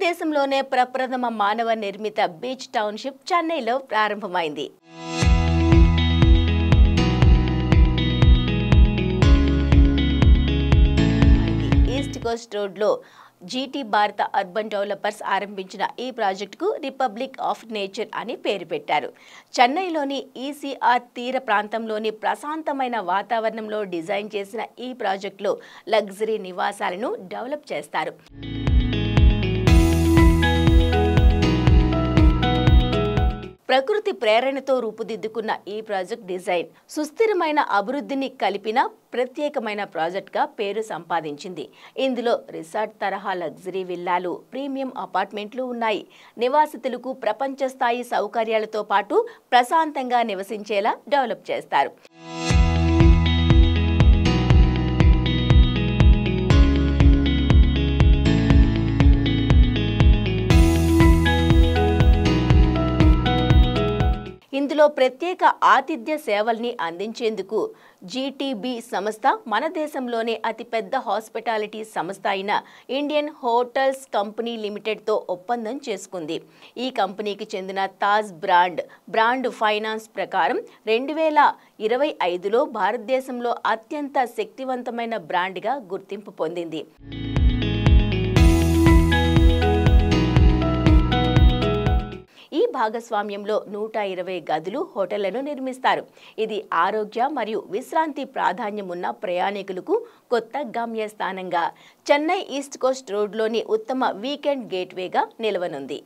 దేశంలోనే ప్రప్రథమ మానవ నిర్మిత బీచ్ టౌన్షిప్ చెన్నైలో ప్రారంభమైంది. ఈస్ట్ కోస్ట్ రోడ్లో జీటీ భారత అర్బన్ డెవలపర్స్ ఆరంభించిన ఈ ప్రాజెక్టుకు రిపబ్లిక్ ఆఫ్ నేచర్ అని పేరు పెట్టారు. చెన్నైలోని ఈసీఆర్ తీర ప్రాంతంలోని ప్రశాంతమైన వాతావరణంలో డిజైన్ చేసిన ఈ ప్రాజెక్టులో లగ్జరీ నివాసాలను డెవలప్ చేస్తారు. ప్రకృతి ప్రేరణతో రూపుదిద్దుకున్న ఈ ప్రాజెక్ట్ డిజైన్ సుస్థిరమైన అభివృద్ధిని కలిపిన ప్రత్యేకమైన ప్రాజెక్ట్గా పేరు సంపాదించింది. ఇందులో రిసార్ట్ తరహా లగ్జరీ విల్లాలు, ప్రీమియం అపార్ట్మెంట్లు ఉన్నాయి. నివాసితులకు ప్రపంచ స్థాయి సౌకర్యాలతో పాటు ప్రశాంతంగా నివసించేలా డెవలప్ చేస్తారు. ఇందులో ప్రత్యేక ఆతిథ్య సేవల్ని అందించేందుకు జీటీబీ సంస్థ మన దేశంలోనే అతిపెద్ద హాస్పిటాలిటీ సంస్థ అయిన ఇండియన్ హోటల్స్ కంపెనీ లిమిటెడ్తో ఒప్పందం చేసుకుంది. ఈ కంపెనీకి చెందిన తాజ్ బ్రాండ్ ఫైనాన్స్ ప్రకారం 2025లో భారతదేశంలో అత్యంత శక్తివంతమైన బ్రాండ్గా గుర్తింపు పొందింది. ఈ భాగస్వామ్యంలో 120 గదులు, హోటళ్లను నిర్మిస్తారు. ఇది ఆరోగ్య మరియు విశ్రాంతి ప్రాధాన్యమున్న ప్రయాణికులకు కొత్త గమ్యస్థానంగా చెన్నై ఈస్ట్ కోస్ట్ రోడ్లోని ఉత్తమ వీకెండ్ గేట్వేగా నిలవనుంది.